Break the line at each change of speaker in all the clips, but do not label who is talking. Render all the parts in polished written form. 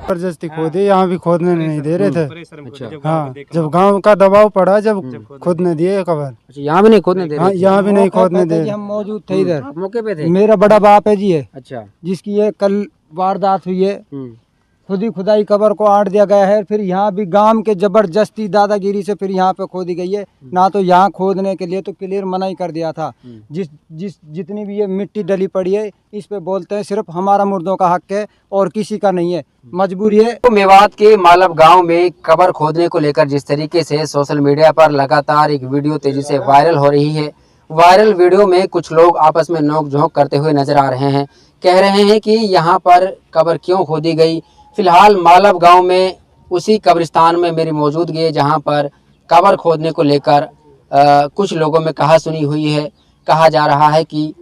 जबरदस्ती खोदे, यहाँ भी खोदने नहीं दे रहे थे।
अच्छा
हाँ, जब गांव का दबाव पड़ा, जब खोदने दिए कबर।
अच्छा, यहाँ भी नहीं खोदने दे
हाँ,
रहे थे?
यहाँ भी नहीं खोदने दे।
हम मौजूद थे इधर,
आप मौके पे थे?
मेरा बड़ा बाप है जी है,
अच्छा।
जिसकी ये कल वारदात हुई है। खुदी खुदाई कबर को आड़ दिया गया है। फिर यहाँ भी गांव के जबरदस्ती दादागिरी से फिर यहाँ पे खोदी गई है। ना तो यहाँ खोदने के लिए तो क्लियर मना ही कर दिया था। जितनी भी ये मिट्टी डली पड़ी है, इस पे बोलते हैं सिर्फ हमारा मुर्दों का हक है और किसी का नहीं है, मजबूरी है।
तो मेवात के मालब गांव में कबर खोदने को लेकर जिस तरीके से सोशल मीडिया पर लगातार एक वीडियो तेजी से वायरल हो रही है, वायरल वीडियो में कुछ लोग आपस में नोक-झोंक करते हुए नजर आ रहे हैं। कह रहे हैं कि यहाँ पर कबर क्यों खोदी गई। फिलहाल मालब गांव में उसी कब्रिस्तान में मेरी मौजूदगी है जहाँ पर कबर खोदने को लेकर कुछ लोगों में कहासुनी हुई है। कहा जा रहा है कि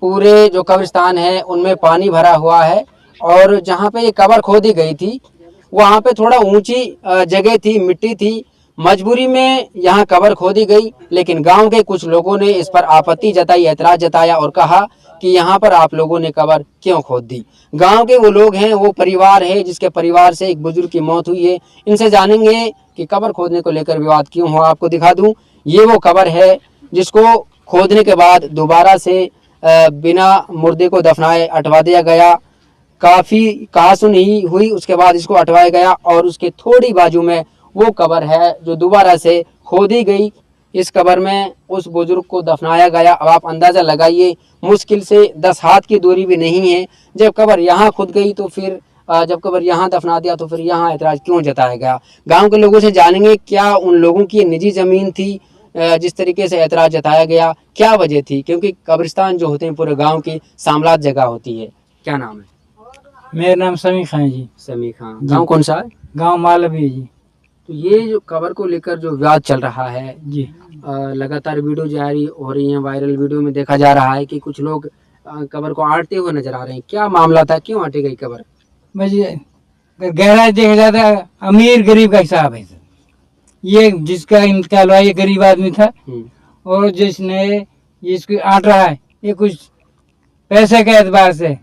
पूरे जो कब्रिस्तान है उनमें पानी भरा हुआ है और जहाँ पे ये कबर खोदी गई थी वहाँ पे थोड़ा ऊंची जगह थी, मिट्टी थी, मजबूरी में यहाँ कबर खोदी गई। लेकिन गांव के कुछ लोगों ने इस पर आपत्ति जताई, ऐतराज जताया और कहा कि यहाँ पर आप लोगों ने कबर क्यों खोद दी। गांव के वो लोग हैं, वो परिवार है जिसके परिवार से एक बुजुर्ग की मौत हुई है। इनसे जानेंगे कि कबर खोदने को लेकर विवाद क्यों हुआ। आपको दिखा दूं, ये वो कबर है जिसको खोदने के बाद दोबारा से बिना मुर्दे को दफनाए हटवा दिया गया। काफी कहासुनी हुई, उसके बाद इसको हटवाया गया और उसके थोड़ी बाजू में वो कबर है जो दोबारा से खोदी गई। इस कबर में उस बुजुर्ग को दफनाया गया। अब आप अंदाजा लगाइए, मुश्किल से 10 हाथ की दूरी भी नहीं है। जब कबर यहाँ खुद गई तो फिर जब कबर यहाँ दफना दिया तो फिर यहाँ ऐतराज क्यों जताया गया। गांव के लोगों से जानेंगे क्या उन लोगों की निजी जमीन थी जिस तरीके से ऐतराज जताया गया, क्या वजह थी, क्योंकि कब्रिस्तान जो होते हैं पूरे गाँव की साम्राज्य जगह होती है। क्या नाम है?
मेरा नाम समी खान जी।
समी खान। गाँव कौन सा है?
गाँव मालवी जी।
तो ये जो कबर को लेकर जो विवाद चल रहा है
जी,
लगातार वीडियो जारी हो रही है, वायरल वीडियो में देखा जा रहा है कि कुछ लोग कबर को आटते हुए नजर आ रहे हैं। क्या मामला था, क्यों आटी गई कबर?
बस गहराई देखा जाता है, अमीर गरीब का हिसाब है। ये जिसका इंतकाल हुआ ये गरीब आदमी था और जिसने इसको आट रहा है ये कुछ पैसे के एतबार से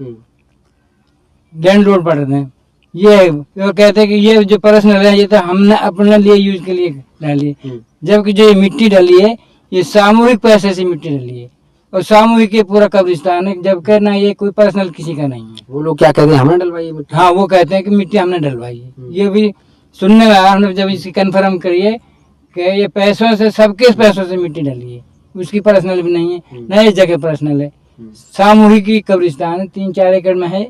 लैंड लोड पड़ रहे हैं। ये कहते हैं कि ये जो पर्सनल है ये तो हमने अपने लिए यूज के लिए डाली है, जबकि जो ये मिट्टी डली है ये सामूहिक पैसे से मिट्टी डली है और सामूहिक ये पूरा कब्रिस्तान है, जबकि ना ये कोई पर्सनल किसी का नहीं है।
वो लोग क्या कहते हैं, हमने डलवाई है मिट्टी?
हाँ, वो कहते हैं कि मिट्टी हमने डलवाई है। ये भी सुनने में आया, हमने जब इसकी कन्फर्म करिए कि ये पैसों से, सबके पैसों से मिट्टी डली है, उसकी पर्सनल भी नहीं है, न इस जगह पर्सनल है, सामूहिक ही कब्रिस्तान 3-4 एकड़ में है।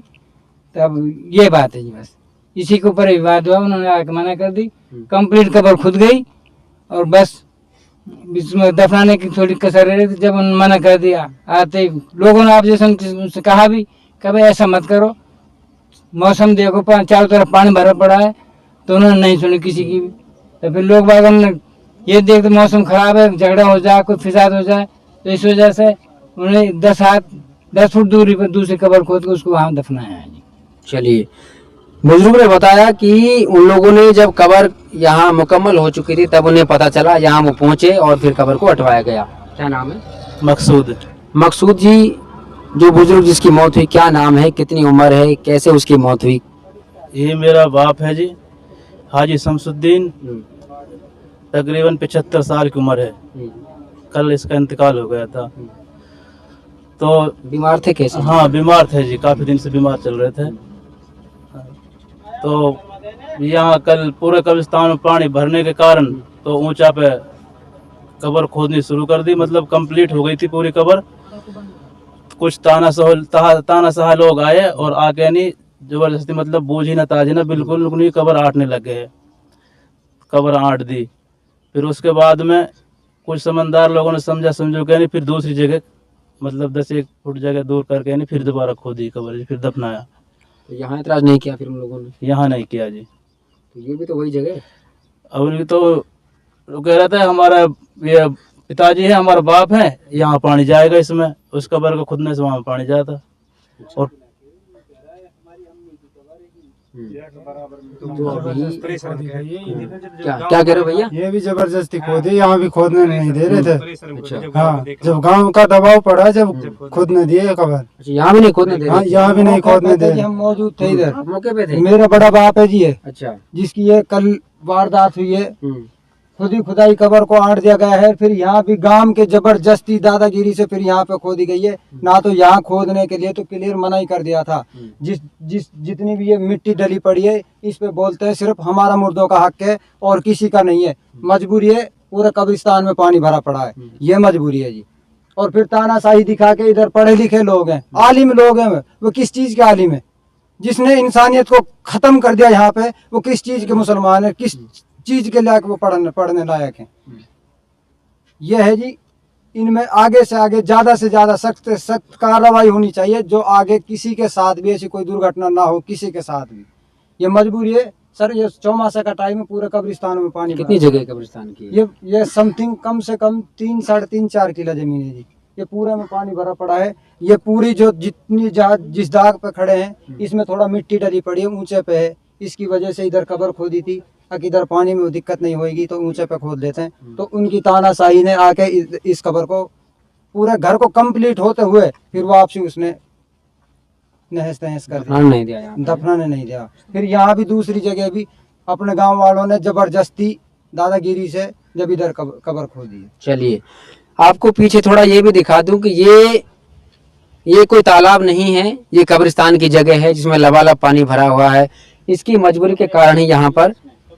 तब ये बात है जी, बस इसी के ऊपर विवाद हुआ, उन्होंने आके मना कर दी, कंप्लीट कबर खुद गई और बस इसमें दफनाने की थोड़ी कसर रही थी। जब उन्होंने मना कर दिया, आते लोगों ने ऑब्जेक्शन से कहा भी कि भाई ऐसा मत करो, मौसम देखो चारों तरफ पानी भरा पड़ा है, तो उन्होंने नहीं सुनी किसी की भी। तो फिर लोग बागों ने ये देखते मौसम खराब है, झगड़ा हो जाए, कोई फिसाद हो जाए, तो इस वजह से उन्होंने 10 फुट दूरी पर दूसरी कबर खोद के उसको वहाँ दफनाया है।
चलिए, बुजुर्ग ने बताया कि उन लोगों ने जब कबर यहाँ मुकम्मल हो चुकी थी तब उन्हें पता चला, यहाँ वो पहुँचे और फिर कबर को हटवाया गया। क्या नाम है?
मकसूद।
मकसूद जी, जो बुजुर्ग जिसकी मौत हुई क्या नाम है, कितनी उम्र है, कैसे उसकी मौत हुई?
ये मेरा बाप है जी, हाजी शमसुद्दीन, तकरीबन 75 साल की उम्र है। कल इसका इंतकाल हो गया था। तो
बीमार थे कैसे?
हाँ, बीमार थे जी, काफ़ी दिन से बीमार चल रहे थे। तो यहाँ कल पूरे कब्रिस्तान में पानी भरने के कारण तो ऊंचा पे कबर खोदनी शुरू कर दी, मतलब कंप्लीट हो गई थी पूरी कबर। कुछ तानाशाह लोग आए और आके नहीं जबरदस्ती, मतलब बूझी ना ताजी ना, बिल्कुल उन्हीं कबर आटने लग गए। कबर आट दी। फिर उसके बाद में कुछ समझदार लोगों ने समझो के नहीं, फिर दूसरी जगह मतलब 10-1 फुट जगह दूर करके नहीं फिर दोबारा खोदी कबर, फिर दफनाया।
तो यहाँ इतराज नहीं किया फिर उन लोगों ने?
यहाँ नहीं किया जी।
तो ये भी तो वही जगह है।
अब उनकी तो कह रहा था हमारा ये पिताजी है, हमारा बाप है, यहाँ पानी जाएगा इसमें, उस कबर को खुदने से वहाँ पानी जाता। और
तो अभी क्या कह रहे हो भैया?
ये भी जबरदस्ती खोदी, यहाँ भी खोदने नहीं दे रहे थे।
अच्छा,
हाँ, जब गांव का दबाव पड़ा, जब खोदने दिए कबर।
अच्छा, यहाँ भी नहीं खोदने दे
हाँ,
रहे?
यहाँ भी नहीं खोदने दे
जी,
रहे।
हम मौजूद थे इधर।
आप मौके पे थे?
मेरा बड़ा बाप है जी है,
अच्छा।
जिसकी ये कल वारदात हुई है।
हम्म,
खुदी खुदाई कबर को आंट दिया गया है। फिर यहाँ भी गांव के जबरदस्ती दादागिरी से फिर यहाँ पे खोदी गई है। ना तो यहाँ खोदने के लिए तो क्लियर मना ही कर दिया था। जितनी भी ये मिट्टी डली पड़ी है, इस पे बोलते हैं सिर्फ हमारा मुर्दों का हक है और किसी का नहीं है। मजबूरी है, पूरे कब्रिस्तान में पानी भरा पड़ा है, ये मजबूरी है जी। और फिर तानाशाही दिखा के इधर पढ़े लिखे लोग हैं, आलिम लोग हैं, वो किस चीज के आलिम है? जिसने इंसानियत को खत्म कर दिया यहाँ पे, वो किस चीज के मुसलमान है? किस चीज के लायक वो पढ़ने लायक हैं? ये है जी। इनमें आगे से आगे ज्यादा से ज्यादा सख्त सख्त कार्रवाई होनी चाहिए, जो आगे किसी के साथ भी ऐसी कोई दुर्घटना ना हो, किसी के साथ भी। ये मजबूरी है सर। ये चौमासा का टाइम है, पूरे कब्रिस्तान में पानी
कितनी जगह कब्रिस्तान की है?
ये समथिंग कम से कम 3, 3.5, 4 किला जमीन है जी। ये पूरे में पानी भरा पड़ा है। ये पूरी जो जितनी जिस दाग पे खड़े हैं, इसमें थोड़ा मिट्टी डली पड़ी है, ऊंचे पे है। इसकी वजह से इधर कबर खोदी थी ताकि इधर पानी में दिक्कत नहीं होगी, तो ऊंचे पे खोद देते हैं। तो उनकी तानाशाही ने आके इस कबर को, पूरे घर को कंप्लीट होते हुए फिर वापसी उसने नहस तहस कर दिया,
नहीं दिया यहाँ पे।
दफनाने नहीं दिया। फिर यहाँ भी दूसरी जगह भी अपने गांव वालों ने जबरदस्ती दादागिरी से जब इधर कबर खोदी है।
चलिए, आपको पीछे थोड़ा ये भी दिखा दूं कि ये कोई तालाब नहीं है, ये कब्रिस्तान की जगह है जिसमें लबालब पानी भरा हुआ है। इसकी मजबूरी के कारण ही यहाँ पर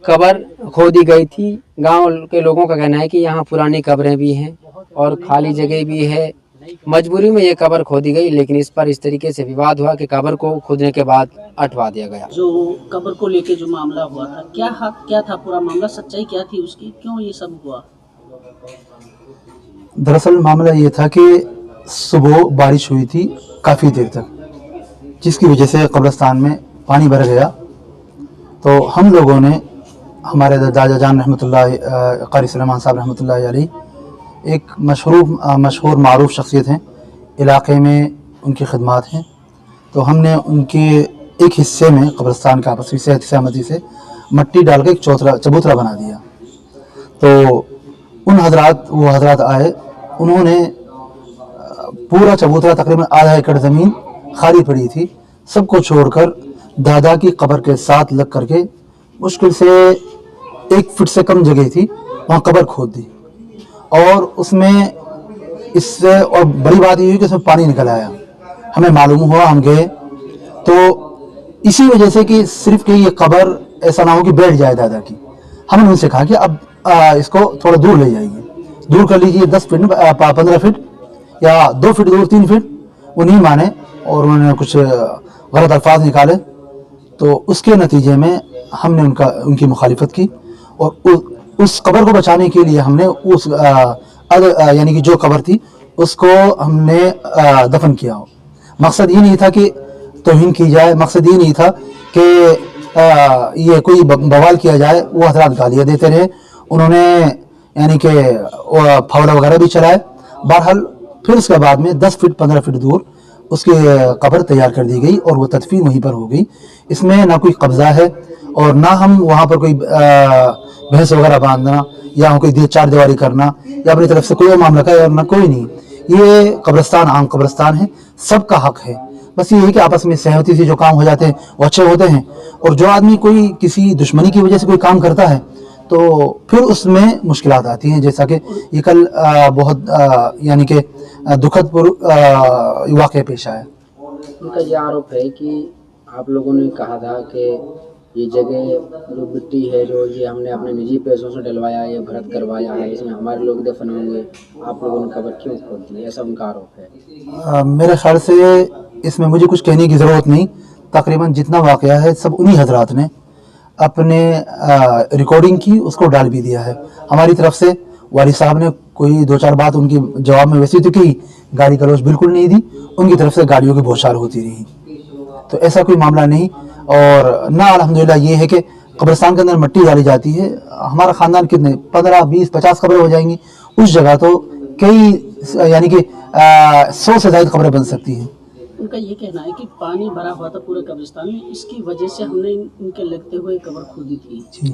कबर खोदी गई थी। गांव के लोगों का कहना है कि यहाँ पुरानी कब्रें भी हैं और खाली जगह भी है। मजबूरी में ये कबर खोदी गई, लेकिन इस पर इस तरीके से विवाद हुआ कि कबर को खोदने के बाद हटवा दिया गया।
जो कब्र को लेके जो मामला हुआ था, क्या था पूरा मामला, सच्चाई क्या थी उसकी, क्यों ये सब हुआ?
दरअसल मामला ये था कि सुबह बारिश हुई थी काफ़ी देर तक, जिसकी वजह से कब्रिस्तान में पानी भर गया। तो हम लोगों ने, हमारे दादा जान रहमतुल्लाह क़ारी सुलेमान साहब रहमतुल्लाह अलैह, एक मशहूर मारूफ शख्सियत हैं इलाक़े में, उनकी खिदमात हैं। तो हमने उनके एक हिस्से में कब्रिस्तान का आपसी सहमति से मट्टी डाल के एक चबूतरा बना दिया। तो वो हजरात आए, उन्होंने पूरा चबूतरा, तकरीबन आधा एकड़ ज़मीन खाली पड़ी थी, सबको छोड़कर दादा की कब्र के साथ लग करके मुश्किल से 1 फीट से कम जगह थी, वहाँ कब्र खोद दी। और उसमें इससे और बड़ी बात ये हुई कि उसमें पानी निकल आया। हमें मालूम हुआ, हम गए, तो इसी वजह से कि सिर्फ कि ये कब्र ऐसा ना हो कि बैठ जाए दादा की, हमने उनसे कहा कि अब इसको थोड़ा दूर ले जाइए, दूर कर लीजिए, 10 फीट 15 फीट या 2 फीट दूर, 3 फीट। वो नहीं माने और उन्होंने कुछ गलत अल्फाज निकाले। तो उसके नतीजे में हमने उनकी मुखालिफत की और उस कब्र को बचाने के लिए हमने उस यानी कि जो कब्र थी उसको हमने दफन किया हो। मकसद ये नहीं था कि तौहीन की जाए, मकसद ये नहीं था कि ये कोई बवाल किया जाए। वो हजरात गालियाँ देते रहे, उन्होंने यानी कि फावड़ा वगैरह भी चलाए। बहरहाल फिर उसके बाद में 10 फीट 15 फीट दूर उसकी कब्र तैयार कर दी गई और वो तदफीन वहीं पर हो गई। इसमें ना कोई कब्जा है और ना हम वहाँ पर कोई भैंस वगैरह बांधना या कोई चार दीवारी करना या अपनी तरफ से कोई मामला का, और ना कोई नहीं। ये कब्रिस्तान आम कब्रिस्तान है, सबका हक है। बस ये है कि आपस में सहमति से जो काम हो जाते हैं वो अच्छे होते हैं। और जो आदमी कोई किसी दुश्मनी की वजह से कोई काम करता है तो फिर उसमें मुश्किलात आती हैं, जैसा कि ये कल बहुत यानी कि दुखद वाक़या पेश आया।
उनका ये आरोप है कि आप लोगों ने कहा था कि ये जगह जो मिट्टी है, जो ये हमने अपने निजी पैसों से डलवाया, ये भरत करवाया है, इसमें हमारे लोग दफन होंगे, आप लोगों ने कब्र क्यों खोद दी, ऐसा उनका आरोप है।
मेरे ख्याल से इसमें मुझे कुछ कहने की ज़रूरत नहीं। तकरीबन जितना वाक़या है सब उन्हीं हजरात ने अपने रिकॉर्डिंग की, उसको डाल भी दिया है। हमारी तरफ से वाली साहब ने कोई 2-4 बात उनकी जवाब में वैसे तो की, गाली गलौज बिल्कुल नहीं दी, उनकी तरफ से गाड़ियों की बौछार होती रही। तो ऐसा कोई मामला नहीं। और ना अल्हम्दुलिल्लाह ये है कि कब्रिस्तान के अंदर मिट्टी डाली जाती है। हमारा ख़ानदान कितने 15, 20, 50 कब्रें हो जाएंगी, उस जगह तो कई यानी कि 100 से ज़्यादा कब्रें बन सकती हैं।
उनका ये कहना है कि पानी भरा हुआ था पूरे कब्रिस्तान में, इसकी वजह से हमने इनके लगते हुए कब्र खोदी थी।
जी,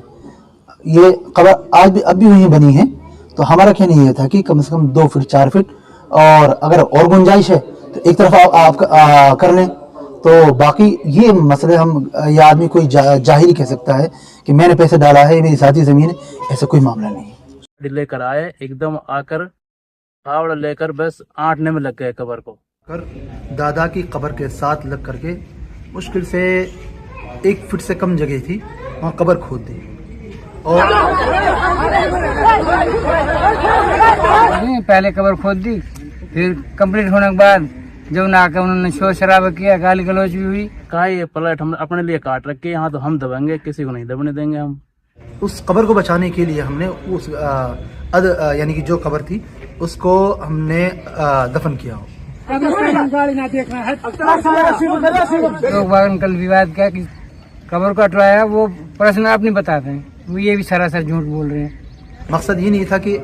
ये कब्र आज भी अब भी वहीं बनी है। तो हमारा कहना ये था कि कम से कम 2 फीट 4 फीट, और अगर और गुंजाइश है तो एक तरफ आप कर लें। तो बाकी ये मसले हम ये आदमी कोई जाहिर कह सकता है कि मैंने पैसे डाला है, मेरी साथी जमीन है, ऐसा कोई मामला नहीं है।
लेकर आए एकदम आकर फावड़ा लेकर बस आटने में लग गए कब्र को।
दादा की कब्र के साथ लग करके मुश्किल से 1 फीट से कम जगह थी, वहाँ कब्र खोद दी। और
पहले कब्र खोद दी, फिर कंप्लीट होने के बाद जब ना आकर उन्होंने शोर शराबा किया, गाली गलौज भी हुई।
कहा ये प्लेट हम अपने लिए काट रखे, यहाँ तो हम दबेंगे, किसी को नहीं दबने देंगे हम।
उस कब्र को बचाने के लिए हमने उस यानी कि जो कब्र थी उसको हमने दफन किया।
लोग बागन कल विवाद किया कि कब्र को हटवाया, वो प्रश्न आप नहीं बताते हैं, वो ये भी सरासर झूठ बोल रहे हैं।
मकसद ये नहीं था कि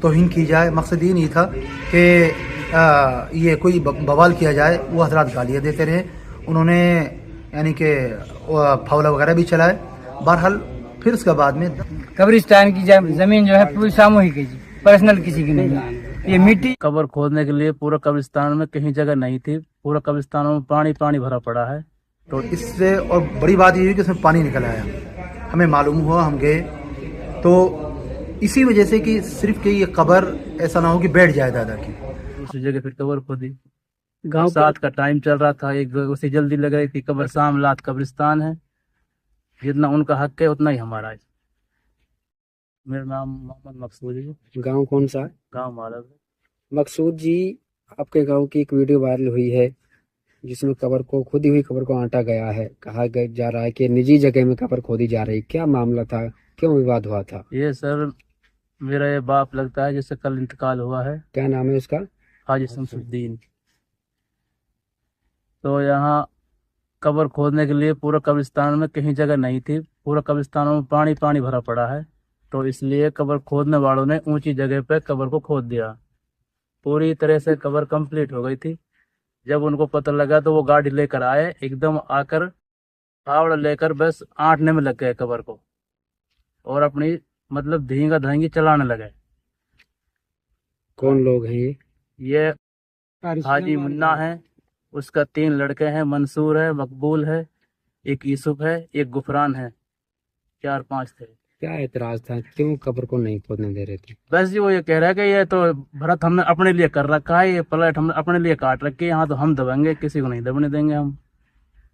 तौहीन की जाए, मकसद ये नहीं था कि ये कोई बवाल किया जाए। वो हजरात गालियाँ देते रहे, उन्होंने यानी कि फावला वगैरह भी चलाए। बहरहाल फिर उसके बाद में
कब्रिस्तान की जमीन जो है पूरी सामूहिक है जी, पर्सनल किसी की नहीं है। ये मिट्टी
कब्र खोदने के लिए पूरा कब्रिस्तान में कहीं जगह नहीं थी, पूरा कब्रिस्तान में पानी पानी भरा पड़ा है।
तो इससे और बड़ी बात ये हुई कि उसमें पानी निकल आया, हमें मालूम हुआ, हम गए तो इसी वजह से कि सिर्फ कि ये कब्र ऐसा ना हो कि बैठ जाए दादा की।
दूसरी जगह फिर कब्र खोदी। गांव साथ का टाइम चल रहा था, एक उसे जल्दी लग रही थी। कब्र सामलात कब्रिस्तान है, जितना उनका हक है उतना ही हमारा है। मेरा नाम मोहम्मद मकसूद है।
गांव कौन सा?
गांव मालव।
मकसूद जी, आपके गांव की एक वीडियो वायरल हुई है जिसमें कब्र को, खुदी हुई कब्र को आंटा गया है। कहा जा रहा है कि निजी जगह में कब्र खोदी जा रही, क्या मामला था, क्यों विवाद हुआ था?
ये सर मेरा ये बाप लगता है जिससे कल इंतकाल हुआ है।
क्या नाम है उसका?
हाजी शमसुद्दीन। तो यहाँ कब्र खोदने के लिए पूरा कब्रिस्तान में कहीं जगह नहीं थी, पूरा कब्रिस्तान में पानी पानी भरा पड़ा है। तो इसलिए कब्र खोदने वालों ने ऊंची जगह पे कब्र को खोद दिया। पूरी तरह से कब्र कंप्लीट हो गई थी। जब उनको पता लगा तो वो गाड़ी लेकर आए, एकदम आकर फावड़ा लेकर बस आटने में लग गए कब्र को, और अपनी मतलब धींगा धींगी चलाने लगे।
कौन लोग हैं
ये हाजी मुन्ना है, उसका 3 लड़के हैं, मंसूर है, मकबूल है, एक यूसुफ है, एक गुफरान है, 4-5 थे।
क्या एतराज था, क्यों कब्र को नहीं खोदने दे रहे थे?
बस जी वो ये कह रहा है कि ये तो भरत हमने अपने लिए कर रखा है, ये प्लेट हमने अपने लिए काट रखी है, यहाँ तो हम दबेंगे, किसी को नहीं दबने देंगे हम।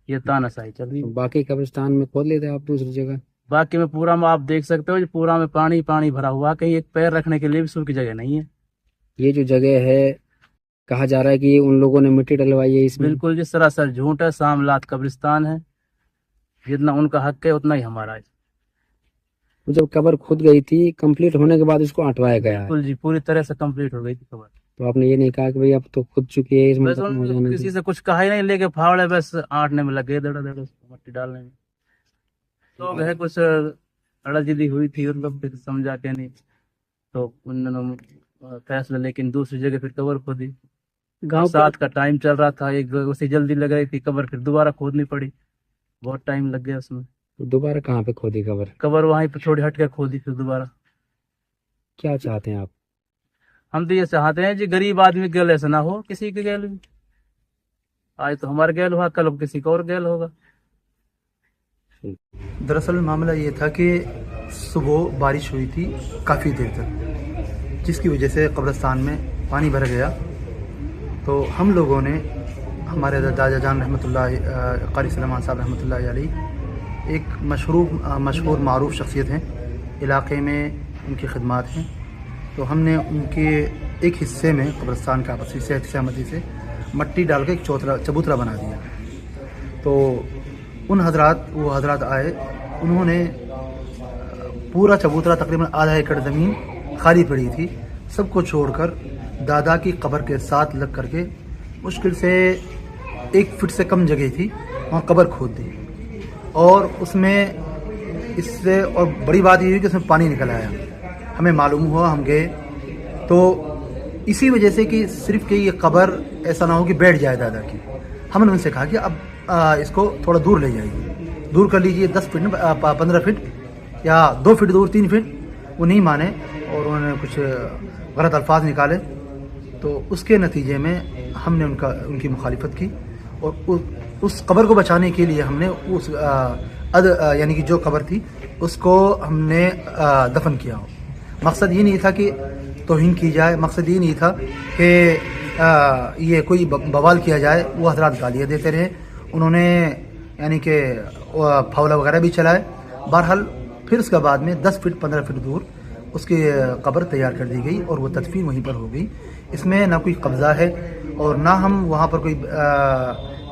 ये तानाशाही चल रही है।
बाकी कब्रिस्तान में खोद लेते आप दूसरी जगह?
बाकी में पूरा में आप देख सकते हो जी, पूरा में पानी पानी भरा हुआ, कहीं एक पैर रखने के लिए भी सूखी जगह नहीं है।
ये जो जगह है, कहा जा रहा है कि उन लोगों ने मिट्टी डलवाई है इसमें।
बिल्कुल जी, सरासर झूठ है। सामलात कब्रिस्तान है, जितना उनका हक है उतना ही हमारा है।
जब कब्र खुद गई थी, कंप्लीट होने के बाद उसको हटवाया गया है।
बिल्कुल जी, पूरी तरह से कंप्लीट हो गई थी कब्र।
तो आपने ये नहीं कहा कि भाई अब तो खुद चुकी है, इसमें
बस
खत्म हो जाने
किसी
दो?
से कुछ कहा ही नहीं, लेके फावड़े बस आटने में लगे, दड़ा दड़ा मट्टी डालने में। लोग है कुछ अड़जिदी हुई थी, उनको फिर समझा के नहीं, तो उन्होंने फैसला, लेकिन दूसरी जगह फिर कब्र खोदी। गांव साथ का टाइम चल रहा था, एक उसे जल्दी लग रही थी कब्र, फिर दोबारा खोदनी पड़ी, बहुत टाइम लग गया उसमें।
तो दोबारा कहाँ पे खोदी कब्र?
कब्र वहीं पे थोड़ी हट के खोदी फिर दोबारा।
क्या चाहते हैं आप?
हम तो ये चाहते हैं जी, गरीब आदमी गैल ऐसा ना हो, किसी के गैल भी। आज तो हमारे गैल हुआ, कल किसी को और गैल होगा।
दरअसल मामला ये था कि सुबह बारिश हुई थी काफ़ी देर तक, जिसकी वजह से कब्रिस्तान में पानी भर गया। तो हम लोगों ने, हमारे दादा जान रहमतुल्लाह कारी सलमान साहब रहमतुल्लाह अलैह एक मशहूर मारूफ शख्सियत हैं, इलाके में उनकी खिदमात हैं। तो हमने उनके एक हिस्से में कब्रिस्तान का आपसी सहमति से मट्टी डाल के एक चबूतरा बना दिया। तो वो हजरात आए, उन्होंने पूरा चबूतरा, तकरीबन आधा एकड़ ज़मीन खाली पड़ी थी, सबको छोड़कर दादा की कब्र के साथ लग करके मुश्किल से 1 फीट से कम जगह थी, वहाँ कब्र खोद दी। और उसमें इससे और बड़ी बात ये हुई कि उसमें पानी निकल आया, हमें मालूम हुआ, हम गए तो इसी वजह से कि सिर्फ कि ये कब्र ऐसा ना हो कि बैठ जाए दादा की। हमने उनसे कहा कि अब इसको थोड़ा दूर ले जाइए, दूर कर लीजिए 10 फीट 15 फीट या 2 फीट दूर 3 फीट। वो नहीं माने और उन्होंने कुछ गलत अल्फाज निकाले, तो उसके नतीजे में हमने उनकी मुखालिफत की और उस कब्र को बचाने के लिए हमने उस यानी कि जो कब्र थी उसको हमने दफन किया। मकसद ये नहीं था कि तौहीन की जाए, मकसद ये नहीं था कि ये कोई बवाल किया जाए। वो हजरात गालियाँ देते रहे, उन्होंने यानी कि फावला वगैरह भी चलाए। बहरहाल फिर उसके बाद में 10 फीट 15 फीट दूर उसकी कब्र तैयार कर दी गई और वो तदफीन वहीं पर हो गई। इसमें ना कोई कब्ज़ा है और ना हम वहाँ पर कोई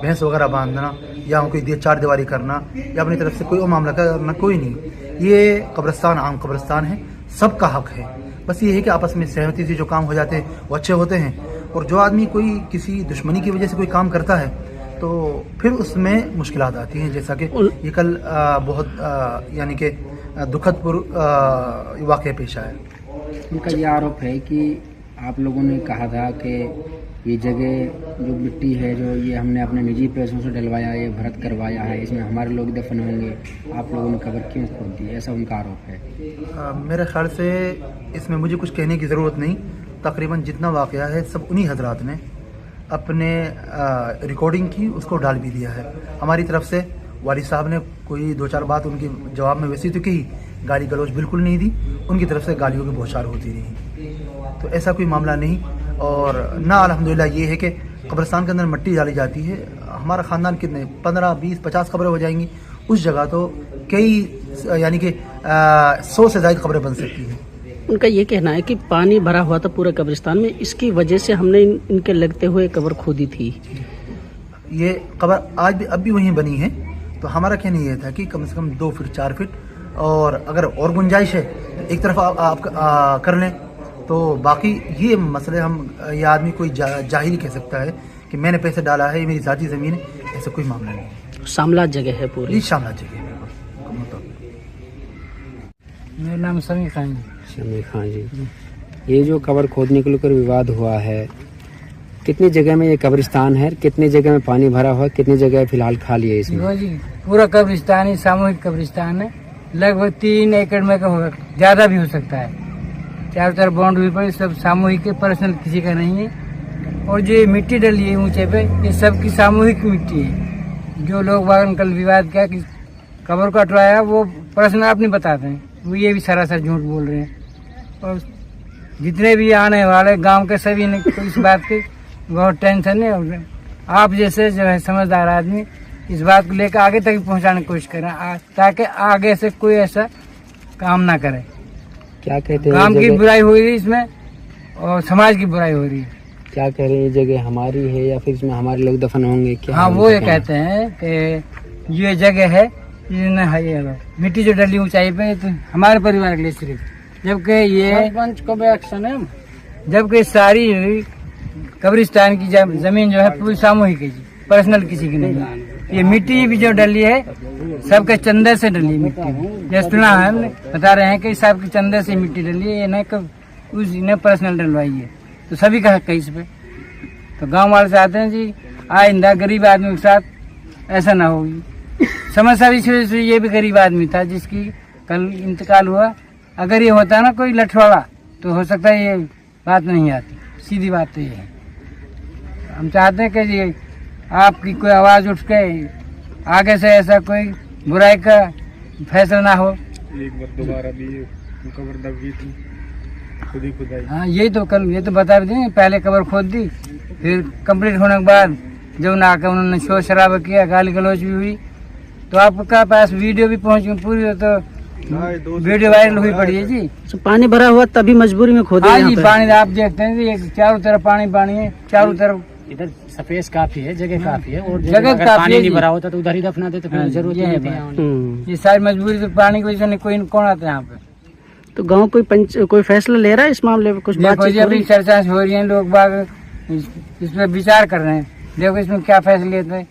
भैंस वगैरह बांधना या कोई 4 दीवारी करना या अपनी तरफ से कोई मामला करना, कोई नहीं। ये कब्रिस्तान आम कब्रिस्तान है, सबका हक है। बस ये है कि आपस में सहमति से जो काम हो जाते हैं वो अच्छे होते हैं, और जो आदमी कोई किसी दुश्मनी की वजह से कोई काम करता है तो फिर उसमें मुश्किलात आती हैं। जैसा कि ये कल बहुत यानी कि दुखद वाक़या पेश आया।
उनका ये आरोप है कि आप लोगों ने कहा था कि ये जगह जो मिट्टी है जो ये हमने अपने निजी पैसों से डलवाया, ये भरत करवाया है, इसमें हमारे लोग दफन होंगे, आप लोगों ने कब्र क्यों खोद दी, ऐसा उनका आरोप है।
मेरे ख्याल से इसमें मुझे कुछ कहने की ज़रूरत नहीं। तकरीबन जितना वाक़या है सब उन्हीं हजरात ने अपने रिकॉर्डिंग की, उसको डाल भी दिया है। हमारी तरफ से वाली साहब ने कोई 2-4 बात उनके जवाब में वैसी तो की, गाली गलौज बिल्कुल नहीं दी, उनकी तरफ से गालियों की बौछार होती रही। तो ऐसा कोई मामला नहीं। और ना अल्हम्दुलिल्लाह ये है कि कब्रिस्तान के अंदर मिट्टी डाली जाती है। हमारा ख़ानदान कितने 15, 20, 50 कब्रें हो जाएंगी, उस जगह तो कई यानी कि 100 से ज़्यादा कब्रें बन सकती हैं।
उनका ये कहना है कि पानी भरा हुआ था पूरे कब्रिस्तान में, इसकी वजह से हमने इनके लगते हुए कब्र खोदी थी।
ये कब्र आज भी अब भी वहीं बनी है। तो हमारा कहना ये था कि कम से कम 2 फीट 4 फीट, और अगर और गुंजाइश है एक तरफ आप कर लें, तो बाकी ये मसले हम ये आदमी कोई जाहिल कह सकता है कि मैंने पैसे डाला है, ये मेरी ज़ाती ज़मीन है, ऐसा कोई मामला नहीं।
शामलात जगह है पूरी,
ये शामलात जगह है।
मेरा नाम समी खान जी।
शमी खान जी, ये जो कब्र खोदने को लेकर विवाद हुआ है, कितनी जगह में ये कब्रिस्तान है, कितनी जगह में पानी भरा हुआ है, कितनी जगह फिलहाल खाली है इसमें?
जी पूरा कब्रिस्तान ही सामूहिक कब्रिस्तान है, लगभग 3 एकड़ में का होगा, ज्यादा भी हो सकता है। चारों तरफ बाउंड्री पर सब सामूहिक है, पर्सनल किसी का नहीं है। और जो ये मिट्टी डली है ऊंचे पे, ये सबकी सामूहिक मिट्टी है। जो लोग वागन कल विवाद किया कि कब्र को हटवाया, वो पर्सनल आप नहीं बताते हैं, वो ये भी सरासर झूठ बोल रहे हैं। और जितने भी आने वाले गांव के सभी ने इस बात की बहुत टेंशन है। आप जैसे जो है समझदार आदमी इस बात को लेकर आगे तक पहुंचाने की कोशिश करें, ताकि आगे से कोई ऐसा काम ना करे।
क्या कहते हैं,
काम की बुराई हो रही है इसमें और समाज की बुराई हो रही है।
क्या कह रहे हैं, ये जगह हमारी है या फिर इसमें हमारे लोग दफन होंगे क्या?
हाँ, वो ये कहते हैं कि ये जगह है, ये मिट्टी जो डली ऊंचाई पे तो हमारे परिवार के लिए सिर्फ, जबकि ये सरपंच को भी एक्शन है, जबकि सारी कब्रिस्तान की जमीन जो है पूरी सामूहिक है जी, पर्सनल किसी की नहीं है। ये मिट्टी भी जो डली है सबके चंदे से डली मिट्टी, जैसे सुना है हमने बता रहे हैं कि सबके चंदे से मिट्टी डली है, उसने पर्सनल डलवाई है। तो सभी का हक है इस पे। तो गांव वाले चाहते हैं जी आइंदा गरीब आदमी के साथ ऐसा ना होगी। समस्या भी ये भी गरीब आदमी था जिसकी कल इंतकाल हुआ। अगर ये होता ना कोई लठवाड़ा तो हो सकता है ये बात नहीं आती। सीधी बात तो ये है। हम चाहते हैं कि ये आपकी कोई आवाज़ उठ के आगे से ऐसा कोई बुराई का फैसला ना हो।
एक बार दोबारा भी कब्र दब गई थी, खुद ही खुदाई।
हाँ, यही तो कल ये तो बता भी दें, पहले कब्र खोद दी, फिर कंप्लीट होने के बाद जब ना आकर उन्होंने शोर शराबा किया, गाली गलौज भी हुई। तो आपका पास वीडियो भी पहुंच गई पूरी, तो वीडियो वायरल हुई पड़ी है जी।
तो पानी भरा हुआ तभी मजबूरी में खोदा।
हाँ जी, पानी आप देखते हैं जी, चारों तरफ पानी है, चारों तरफ।
इधर सफेस काफी है, जगह काफी है, और
जगह
अगर
काफी
पानी
है
नहीं
जी।
भरा होता तो उधर ही दफना देते, फिर जरूरत ही नहीं थी।
ये सारी मजबूरी तो पानी की वजह से कोई कौन आता है यहाँ पे।
तो गांव कोई फैसला ले रहा है इस मामले में? कुछ
देखो जी, अभी चर्चा हो रही है, लोग बाग इस पे विचार कर रहे हैं। देखो इसमें क्या फैसले लेते हैं।